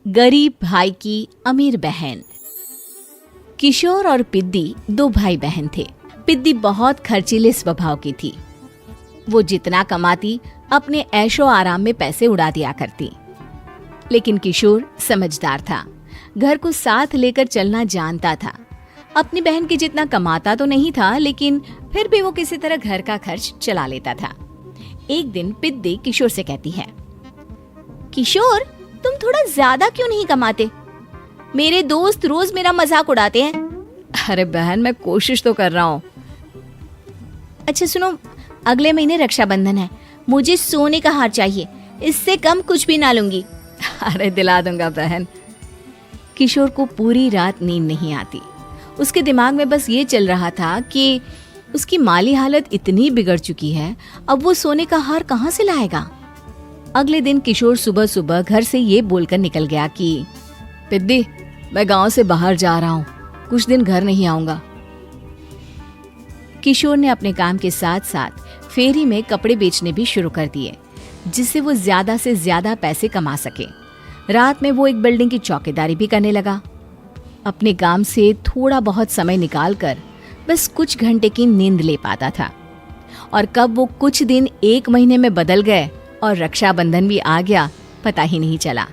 गरीब भाई की अमीर बहन। किशोर और पिद्दी दो भाई बहन थे। पिद्दी बहुत खर्चीले स्वभाव की थी। वो जितना कमाती अपने ऐशो आराम में पैसे उड़ा दिया करती। लेकिन किशोर समझदार था, घर को साथ लेकर चलना जानता था। अपनी बहन के जितना कमाता तो नहीं था, लेकिन फिर भी वो किसी तरह घर का खर्च चला लेता था। एक दिन पिद्दी किशोर से कहती है, किशोर, तुम थोड़ा ज्यादा क्यों नहीं कमाते? मेरे दोस्त रोज मेरा मजाक उड़ाते हैं। अरे बहन, मैं कोशिश तो कर रहा हूँ। अच्छा सुनो, अगले महीने रक्षाबंधन है, मुझे सोने का हार चाहिए, इससे कम कुछ भी ना लूंगी। अरे दिला दूंगा बहन। किशोर को पूरी रात नींद नहीं आती। उसके दिमाग में बस ये चल रहा था कि उसकी माली हालत इतनी बिगड़ चुकी है, अब वो सोने का हार कहाँ से लाएगा। अगले दिन किशोर सुबह सुबह घर से ये बोलकर निकल गया कि पिद्दी, मैं गांव से बाहर जा रहा हूँ, कुछ दिन घर नहीं आऊंगा। किशोर ने अपने काम के साथ साथ फेरी में कपड़े बेचने भी शुरू कर दिए, जिससे वो ज्यादा से ज्यादा पैसे कमा सके। रात में वो एक बिल्डिंग की चौकीदारी भी करने लगा। अपने काम से थोड़ा बहुत समय निकालकर बस कुछ घंटे की नींद ले पाता था। और कब वो कुछ दिन एक महीने में बदल गए और रक्षाबंधन भी आ गया, पता ही नहीं चला।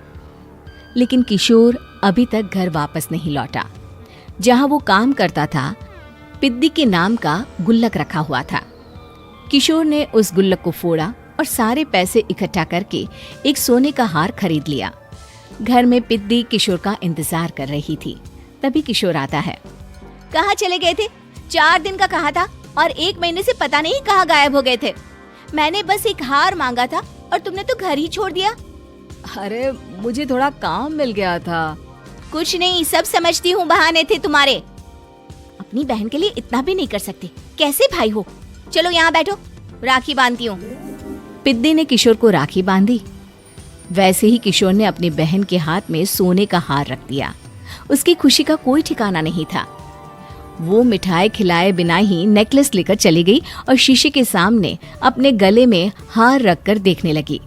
लेकिन किशोर अभी तक घर वापस नहीं लौटा। जहां वो काम करता था, पिद्दी के नाम का गुल्लक रखा हुआ था। किशोर ने उस गुल्लक को फोड़ा और सारे पैसे इकट्ठा करके एक सोने का हार खरीद लिया। घर में पिद्दी किशोर का इंतजार कर रही थी। तभी किशोर आता है। कहाँ चले गए थे? 4 दिन का कहा था और 1 महीने से पता नहीं कहाँ गायब हो गए थे। मैंने बस एक हार मांगा था और तुमने तो घर ही छोड़ दिया। अरे मुझे थोड़ा काम मिल गया था। कुछ नहीं, सब समझती हूँ, बहाने थे तुम्हारे। अपनी बहन के लिए इतना भी नहीं कर सकते, कैसे भाई हो? चलो यहाँ बैठो, राखी बांधती हूँ। पिद्दी ने किशोर को राखी बांधी। वैसे ही किशोर ने अपनी बहन के हाथ में सोने का हार रख दिया। उसकी खुशी का कोई ठिकाना नहीं था। वो मिठाई खिलाए बिना ही नेकलेस लेकर चली गई और शीशे के सामने अपने गले में हार रखकर देखने लगी।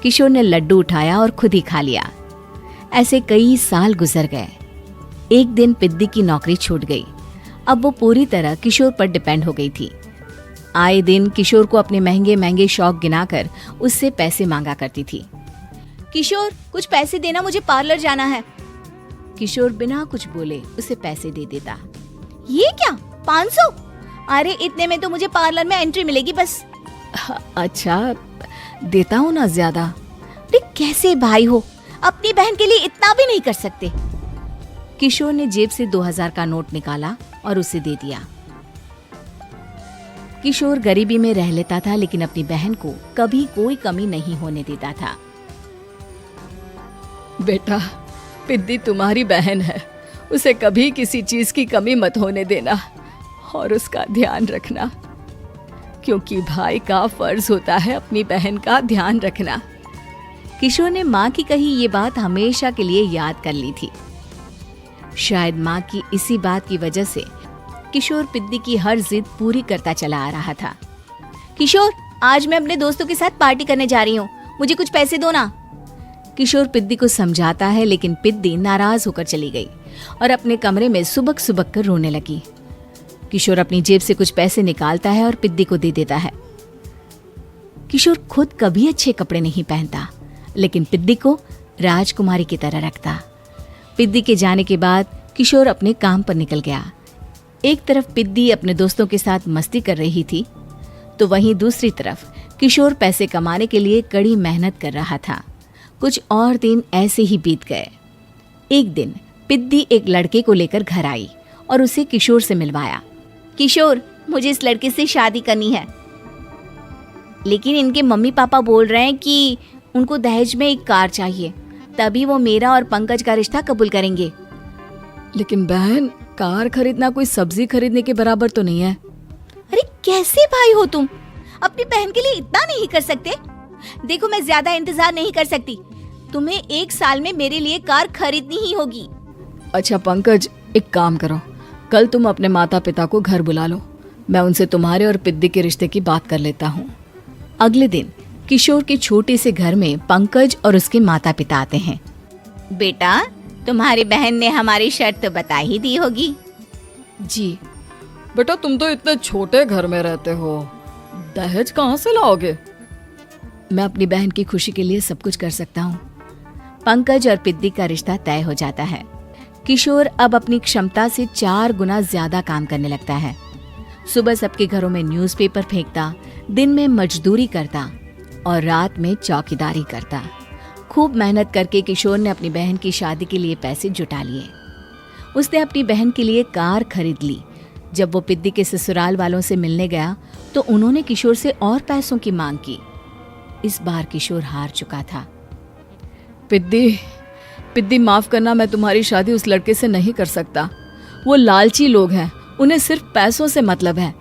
किशोर ने लड्डू उठाया और खुद ही खा लिया। ऐसे कई साल गुजर गए। एक दिन पिद्दी की नौकरी छूट गई। अब वो पूरी तरह किशोर पर डिपेंड हो गई थी। आए दिन किशोर को अपने महंगे महंगे शौक गिनाकर उससे पैसे मांगा करती थी। किशोर, कुछ पैसे देना, मुझे पार्लर जाना है। किशोर बिना कुछ बोले उसे पैसे दे देता। ये क्या, 500? अरे इतने में तो मुझे पार्लर में एंट्री मिलेगी बस। अच्छा, देता हूँ ना ज्यादा। अरे कैसे भाई हो, अपनी बहन के लिए इतना भी नहीं कर सकते। किशोर ने जेब से 2000 का नोट निकाला और उसे दे दिया। किशोर गरीबी में रह लेता था, लेकिन अपनी बहन को कभी कोई कमी नहीं होने देता था। बेटा, पिद्दी तुम्हारी बहन है, उसे कभी किसी चीज की कमी मत होने देना और उसका ध्यान रखना, क्योंकि भाई का फर्ज होता है अपनी बहन का ध्यान रखना। किशोर ने माँ की कही ये बात हमेशा के लिए याद कर ली थी। शायद माँ की इसी बात की वजह से किशोर पिद्दी की हर जिद पूरी करता चला आ रहा था। किशोर, आज मैं अपने दोस्तों के साथ पार्टी करने जा रही हूँ, मुझे कुछ पैसे दो ना। किशोर पिद्दी को समझाता है, लेकिन पिद्दी नाराज होकर चली गई और अपने कमरे में सुबक सुबक कर रोने लगी। किशोर अपनी जेब से कुछ पैसे निकालता है और पिद्दी को दे देता है। किशोर खुद कभी अच्छे कपड़े नहीं पहनता, लेकिन पिद्दी को राजकुमारी की तरह रखता। पिद्दी के जाने के बाद किशोर अपने काम पर निकल गया। एक तरफ पिद्दी अपने दोस्तों के साथ मस्ती कर रही थी, तो वहीं दूसरी तरफ किशोर पैसे कमाने के लिए कड़ी मेहनत कर रहा था। कुछ और दिन ऐसे ही बीत गए। एक दिन पिद्दी एक लड़के को लेकर घर आई और उसे किशोर से मिलवाया। किशोर, मुझे इस लड़के से शादी करनी है, लेकिन इनके मम्मी पापा बोल रहे हैं कि उनको दहेज में एक कार चाहिए, तभी वो मेरा और पंकज का रिश्ता कबूल करेंगे। लेकिन बहन, कार खरीदना कोई सब्जी खरीदने के बराबर तो नहीं है। अरे कैसे भाई हो तुम, अपनी बहन के लिए इतना नहीं कर सकते? देखो, मैं ज्यादा इंतजार नहीं कर सकती, तुम्हें 1 साल में मेरे लिए कार खरीदनी ही होगी। अच्छा पंकज, एक काम करो, कल तुम अपने माता पिता को घर बुला लो, मैं उनसे तुम्हारे और पिद्दी के रिश्ते की बात कर लेता हूँ। अगले दिन किशोर के छोटे से घर में पंकज और उसके माता पिता आते हैं। बेटा, तुम्हारी बहन ने हमारी शर्त तो बता ही दी होगी। जी बेटा, तुम तो इतने छोटे घर में रहते हो, दहेज कहाँ से लाओगे? मैं अपनी बहन की खुशी के लिए सब कुछ कर सकता हूँ। पंकज और पिद्दी का रिश्ता तय हो जाता है। किशोर अब अपनी क्षमता से 4 गुना ज्यादा काम करने लगता है। सुबह सबके घरों में न्यूज़पेपर फेंकता, दिन में मजदूरी करता और रात में चौकीदारी करता। खूब मेहनत करके किशोर ने अपनी बहन की शादी के लिए पैसे जुटा लिए। उसने अपनी बहन के लिए कार खरीद ली। जब वो पिद्दी के ससुराल वालों से मिलने गया तो उन्होंने किशोर से और पैसों की मांग की। इस बार किशोर हार चुका था। पिद्दी माफ करना, मैं तुम्हारी शादी उस लड़के से नहीं कर सकता। वो लालची लोग हैं, उन्हें सिर्फ पैसों से मतलब है।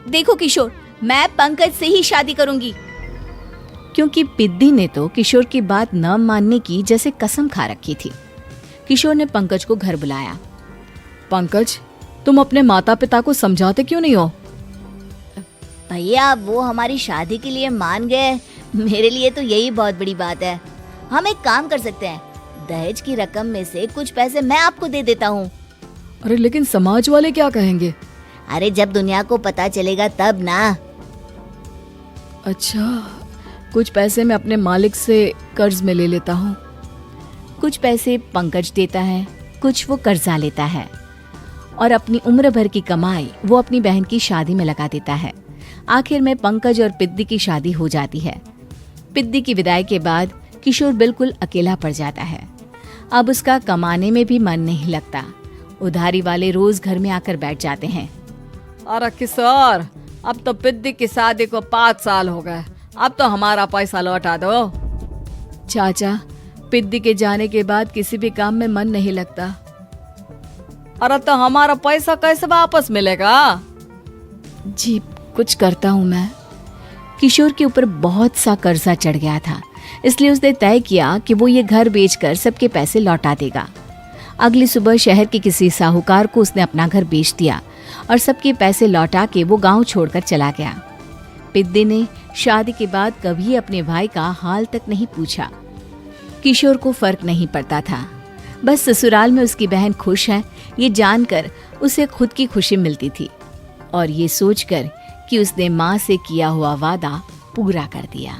देखो किशोर, मैं पंकज से ही शादी करूंगी। क्योंकि पिद्दी ने तो किशोर की बात न मानने की जैसे कसम खा रखी थी। किशोर ने पंकज को घर बुलाया। पंकज, तुम अपने माता पिता को समझाते क्यों नहीं हो? भैया, वो हमारी शादी के लिए मान गए, मेरे लिए तो यही बहुत बड़ी बात है। हम एक काम कर सकते हैं, दहेज की रकम में से कुछ पैसे मैं आपको दे देता हूँ। अरे लेकिन समाज वाले क्या कहेंगे? अरे जब दुनिया को पता चलेगा तब ना। अच्छा, कुछ पैसे मैं अपने मालिक से कर्ज में ले लेता हूँ। कुछ पैसे पंकज देता है, कुछ वो कर्जा लेता है और अपनी उम्र भर की कमाई वो अपनी बहन की शादी में लगा देता है। आखिर में पंकज और पिद्दी की शादी हो जाती है। पिद्दी की विदाई के बाद किशोर बिल्कुल अकेला पड़ जाता है। अब उसका कमाने में भी मन नहीं लगता। उधारी वाले रोज घर में आकर बैठ जाते हैं। अरे किशोर, अब तो पिद्दी की शादी को 5 साल हो गए, अब तो हमारा पैसा लौटा दो। चाचा, पिद्दी के जाने के बाद किसी भी काम में मन नहीं लगता। अरे तो हमारा पैसा कैसे वापस मिलेगा? जी, कुछ करता हूँ मैं। किशोर के ऊपर बहुत सा कर्जा चढ़ गया था, इसलिए उसने तय किया कि वो ये घर बेचकर सबके पैसे लौटा देगा। अगली सुबह शहर के किसी साहूकार को उसने अपना घर बेच दिया और सबके पैसे लौटा के वो गांव छोड़कर चला गया। पिद्दी ने शादी के बाद कभी अपने भाई का हाल तक नहीं पूछा। किशोर को फर्क नहीं पड़ता था, बस ससुराल में उसकी बहन खुश है ये जानकर उसे खुद की खुशी मिलती थी और ये सोचकर कि उसने माँ से किया हुआ वादा पूरा कर दिया।